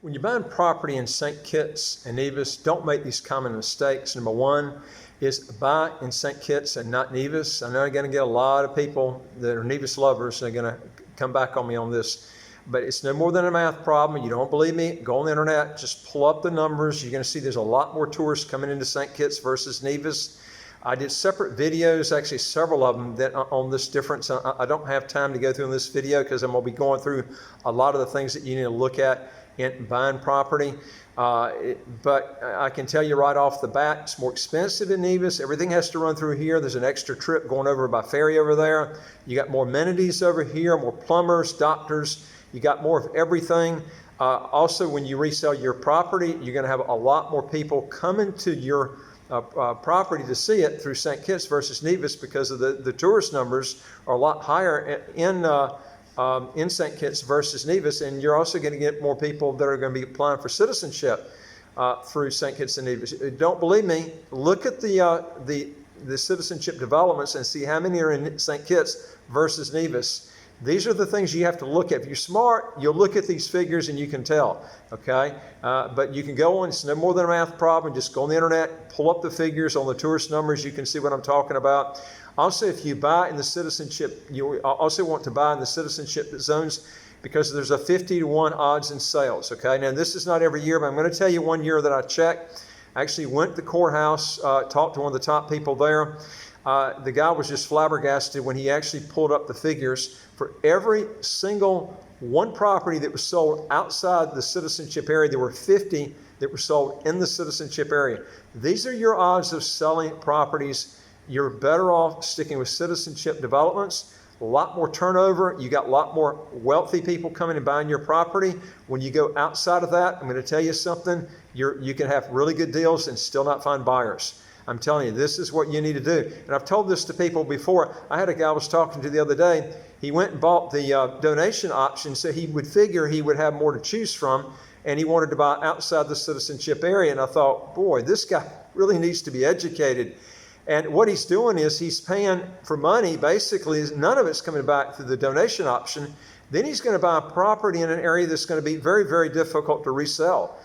When you're buying property in St. Kitts and Nevis, don't make these common mistakes. Number one is buy in St. Kitts and not Nevis. I know I'm going to get a lot of people that are Nevis lovers and are going to come back on me on this, but it's no more than a math problem. You don't believe me? Go on the internet, just pull up the numbers. You're going to see there's a lot more tourists coming into St. Kitts versus Nevis. I did separate videos, actually several of them, that on this difference. I don't have time to go through in this video because I'm going to be going through a lot of the things that you need to look at in buying property. But I can tell you right off the bat, it's more expensive in Nevis. Everything has to run through here. There's an extra trip going over by ferry over there. You got more amenities over here, more plumbers, doctors. You got more of everything. Also, when you resell your property, you're going to have a lot more people coming to your property to see it through St. Kitts versus Nevis because of the tourist numbers are a lot higher in St. Kitts versus Nevis, and you're also going to get more people that are going to be applying for citizenship through St. Kitts and Nevis. Don't believe me? Look at the citizenship developments and see how many are in St. Kitts versus Nevis. These are the things you have to look at. If you're smart, you'll look at these figures and you can tell, okay? But you can go on, it's no more than a math problem. Just go on the internet, pull up the figures on the tourist numbers. You can see what I'm talking about. Also, if you buy in the citizenship, you also want to buy in the citizenship zones because there's a 50-to-1 odds in sales, okay? Now, this is not every year, but I'm going to tell you one year that I checked. I actually went to the courthouse, talked to one of the top people there. The guy was just flabbergasted when he actually pulled up the figures. For every single one property that was sold outside the citizenship area, there were 50 that were sold in the citizenship area. These are your odds of selling properties. You're better off sticking with citizenship developments. A lot more turnover. You got a lot more wealthy people coming and buying your property. When you go outside of that, I'm going to tell you something. You can have really good deals and still not find buyers. I'm telling you, this is what you need to do. And I've told this to people before. I had a guy I was talking to the other day. He went and bought the donation option, so he would figure he would have more to choose from, and he wanted to buy outside the citizenship area. And I thought, boy, this guy really needs to be educated. And what he's doing is he's paying for money. Basically, none of it's coming back through the donation option. Then he's going to buy a property in an area that's going to be very, very difficult to resell.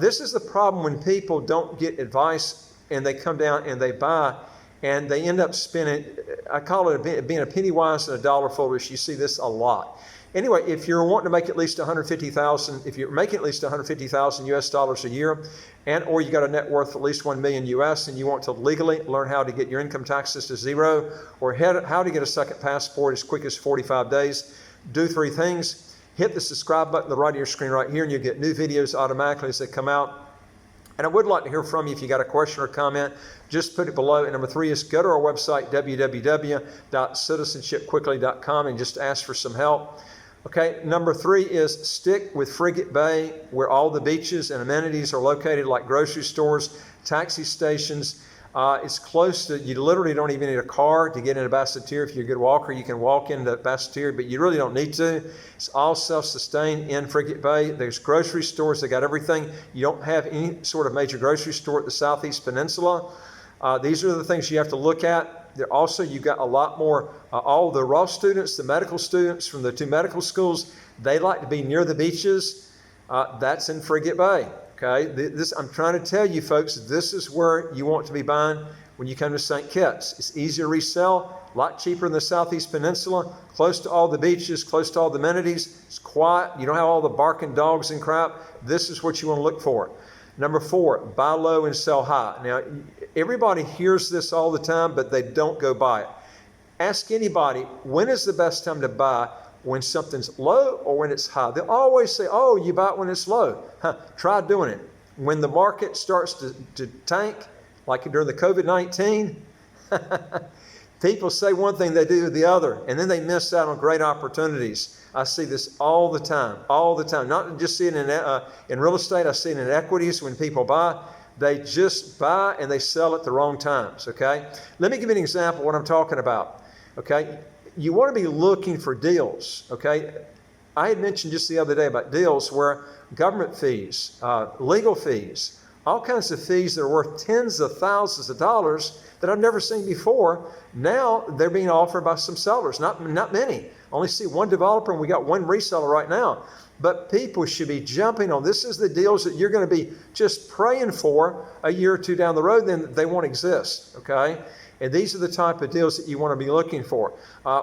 This is the problem when people don't get advice and they come down and they buy and they end up spending, I call it being a penny wise and a dollar foolish. You see this a lot. Anyway, if you're wanting to make at least $150,000, if you're making at least $150,000 US dollars a year, or you got a net worth of at least 1 million US, and you want to legally learn how to get your income taxes to zero, or how to get a second passport as quick as 45 days, do 3 things. Hit the subscribe button on the right of your screen right here, and you'll get new videos automatically as they come out. And I would like to hear from you if you got a question or comment. Just put it below. And number 3 is go to our website, www.citizenshipquickly.com, and just ask for some help. Okay, number 3 is stick with Frigate Bay, where all the beaches and amenities are located, like grocery stores, taxi stations. It's close to, you literally don't even need a car to get into Basseterre. If you're a good walker, you can walk into Basseterre, but you really don't need to. It's all self-sustained in Frigate Bay. There's grocery stores. They got everything. You don't have any sort of major grocery store at the Southeast Peninsula. These are the things you have to look at. There also, you've got a lot more, all the raw students, the medical students from the 2 medical schools, they like to be near the beaches. That's in Frigate Bay. Okay, I'm trying to tell you folks, this is where you want to be buying when you come to St. Kitts. It's easier to resell, a lot cheaper in the Southeast Peninsula, close to all the beaches, close to all the amenities. It's quiet. You don't have all the barking dogs and crap. This is what you want to look for. Number 4, buy low and sell high. Now, everybody hears this all the time, but they don't go buy it. Ask anybody, when is the best time to buy? When something's low or when it's high? They'll always say, oh, you buy it when it's low. Try doing it. When the market starts to tank, like during the COVID-19, people say one thing, they do the other, and then they miss out on great opportunities. I see this all the time. Not just seeing it in real estate, I see it in equities when people buy. They just buy and they sell at the wrong times, okay? Let me give you an example of what I'm talking about, okay? You want to be looking for deals, okay? I had mentioned just the other day about deals where government fees, legal fees, all kinds of fees that are worth tens of thousands of dollars that I've never seen before. Now they're being offered by some sellers, not many, only see one developer and we got one reseller right now. But people should be jumping on. This is the deals that you're going to be just praying for a year or two down the road, then they won't exist, okay? And these are the type of deals that you want to be looking for.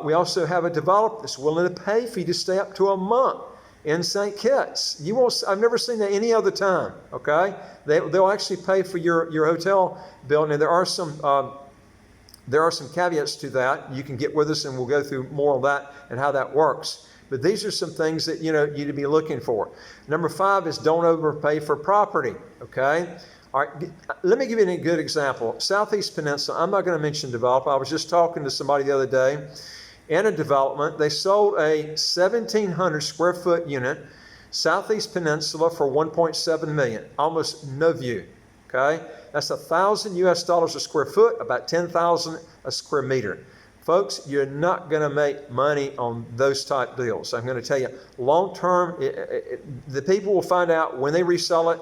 We also have a developer that's willing to pay for you to stay up to a month in St. Kitts. I've never seen that any other time, okay? They'll actually pay for your hotel bill, and there are some caveats to that. You can get with us and we'll go through more on that and how that works. But these are some things that you need to be looking for. Number 5 is don't overpay for property, okay? All right, let me give you a good example. Southeast Peninsula, I'm not going to mention developer. I was just talking to somebody the other day in a development. They sold a 1,700 square foot unit, Southeast Peninsula, for $1.7 million. Almost no view, okay? That's $1,000 a square foot, about $10,000 a square meter. Folks, you're not going to make money on those type deals. I'm going to tell you, long term, the people will find out when they resell it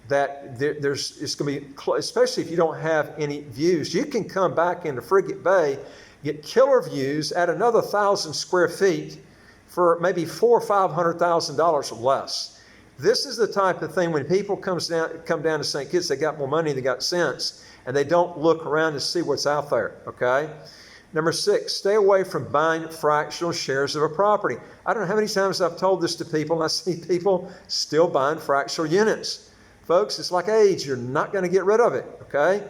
that it's going to be, especially if you don't have any views. You can come back into Frigate Bay, get killer views at another 1,000 square feet for maybe $400,000 or $500,000 or less. This is the type of thing when people come down to St. Kitts, they got more money, they got sense, and they don't look around to see what's out there, okay? Number 6, stay away from buying fractional shares of a property. I don't know how many times I've told this to people, and I see people still buying fractional units. Folks, it's like age. You're not going to get rid of it, okay?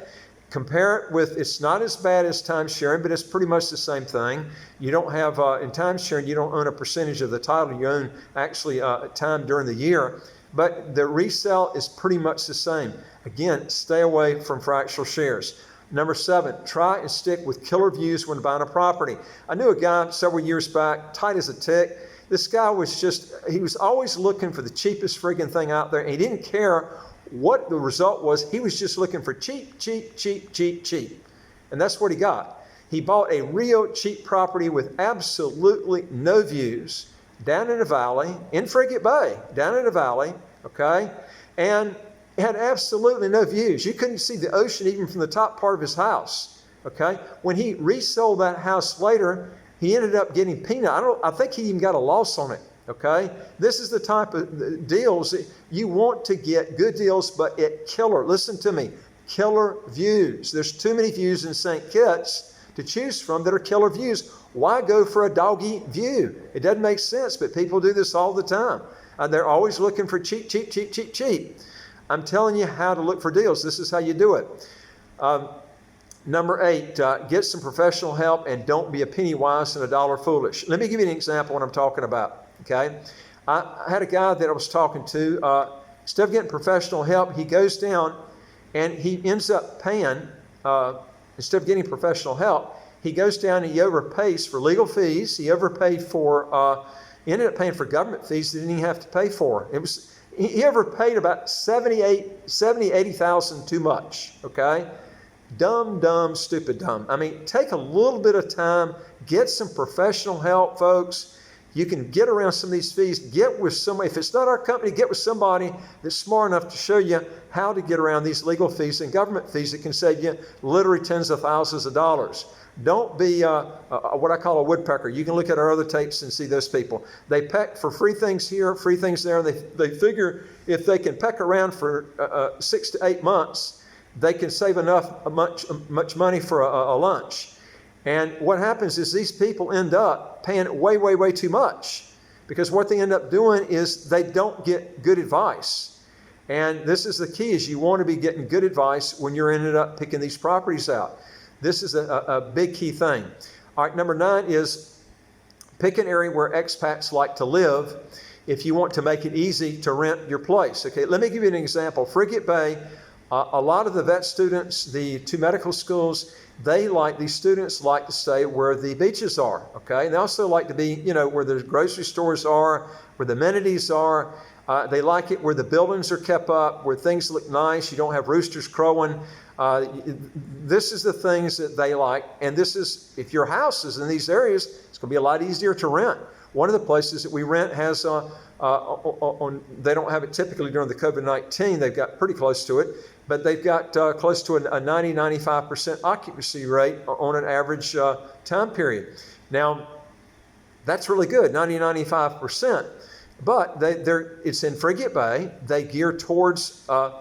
Compare it with, it's not as bad as time sharing, but it's pretty much the same thing. You don't have, in time sharing, you don't own a percentage of the title. You own actually time during the year. But the resale is pretty much the same. Again, stay away from fractional shares. Number 7, try and stick with killer views when buying a property. I knew a guy several years back, tight as a tick. This guy he was always looking for the cheapest friggin' thing out there, and he didn't care what the result was. He was just looking for cheap. And that's what he got. He bought a real cheap property with absolutely no views down in a valley, in Frigate Bay, down in a valley, okay? And it had absolutely no views. You couldn't see the ocean even from the top part of his house, okay? When he resold that house later, he ended up getting peanut. I think he even got a loss on it, okay? This is the type of deals that you want to get good deals, but at killer, listen to me, killer views. There's too many views in St. Kitts to choose from that are killer views. Why go for a doggy view? It doesn't make sense, but people do this all the time. They're always looking for cheap. I'm telling you how to look for deals. This is how you do it. Number 8, get some professional help and don't be a penny wise and a dollar foolish. Let me give you an example of what I'm talking about, okay? I had a guy that I was talking to. Instead of getting professional help, he goes down and he ends up paying, instead of getting professional help, he goes down and he overpays for legal fees. He overpaid for, he ended up paying for government fees that he didn't even have to pay for. He overpaid about $80,000 too much, okay? Dumb, stupid dumb. I mean, take a little bit of time, get some professional help, folks. You can get around some of these fees. Get with somebody. If it's not our company, get with somebody that's smart enough to show you how to get around these legal fees and government fees that can save you literally tens of thousands of dollars. Don't be what I call a woodpecker. You can look at our other tapes and see those people. They peck for free things here, free things there. And they figure if they can peck around for 6 to 8 months, they can save much money for a lunch. And what happens is these people end up paying way too much, because what they end up doing is they don't get good advice. And this is the key, is you want to be getting good advice when you're ended up picking these properties out. This is a big key thing. All right, number 9 is pick an area where expats like to live if you want to make it easy to rent your place. Okay, let me give you an example. Frigate Bay, a lot of the vet students, the 2 medical schools, these students like to stay where the beaches are, okay? And they also like to be, where the grocery stores are, where the amenities are. They like it where the buildings are kept up, where things look nice. You don't have roosters crowing. This is the things that they like. And this is, if your house is in these areas, it's going to be a lot easier to rent. One of the places that we rent has, they don't have it typically during the COVID-19. They've got pretty close to it. But they've got close to a 90-95% occupancy rate on an average time period. Now, That's really good, 95%. But it's in Frigate Bay. They gear towards an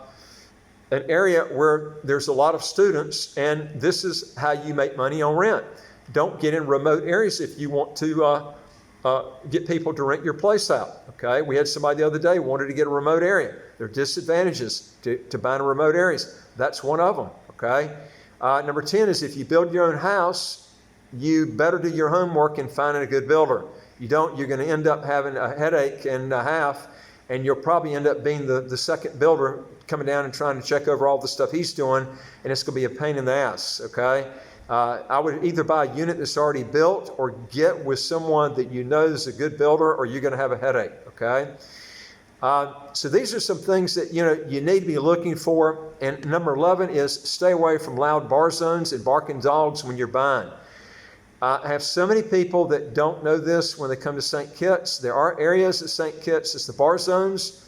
area where there's a lot of students, and this is how you make money on rent. Don't get in remote areas if you want to get people to rent your place out. Okay, we had somebody the other day wanted to get a remote area. There are disadvantages to buying in remote areas. That's one of them. Okay, number 10 is if you build your own house, you better do your homework and finding a good builder. You don't, you're going to end up having a headache and a half, and you'll probably end up being the second builder coming down and trying to check over all the stuff he's doing, and it's going to be a pain in the ass. Okay. I would either buy a unit that's already built or get with someone that you know is a good builder, or you're going to have a headache, okay? So these are some things that you need to be looking for. And number 11 is stay away from loud bar zones and barking dogs when you're buying. I have so many people that don't know this when they come to St. Kitts. There are areas at St. Kitts, it's the bar zones.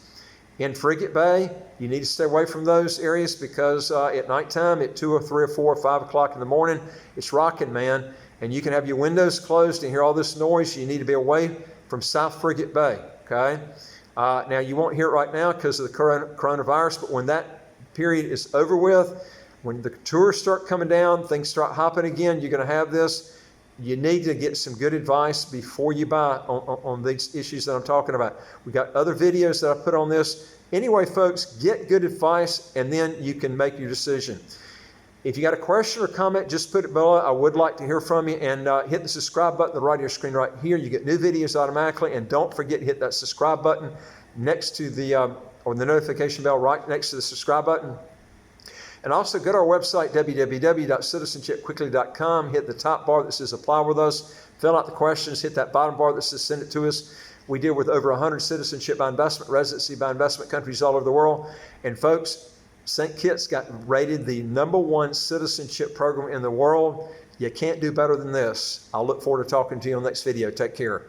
In Frigate Bay, you need to stay away from those areas because at nighttime, at 2 or 3 or 4 or 5 o'clock in the morning, it's rocking, man. And you can have your windows closed and hear all this noise. You need to be away from South Frigate Bay, okay? Now, you won't hear it right now because of the coronavirus, but when that period is over with, when the tours start coming down, things start hopping again, you're going to have this. You need to get some good advice before you buy on these issues that I'm talking about. We got other videos that I put on this. Anyway, folks, get good advice and then you can make your decision. If you got a question or comment, just put it below. I would like to hear from you, and hit the subscribe button on the right of your screen right here. You get new videos automatically, and don't forget to hit that subscribe button next to the notification bell right next to the subscribe button. And also go to our website, www.citizenshipquickly.com. Hit the top bar that says apply with us. Fill out the questions. Hit that bottom bar that says send it to us. We deal with over 100 citizenship by investment, residency by investment countries all over the world. And folks, St. Kitts got rated the #1 citizenship program in the world. You can't do better than this. I'll look forward to talking to you on the next video. Take care.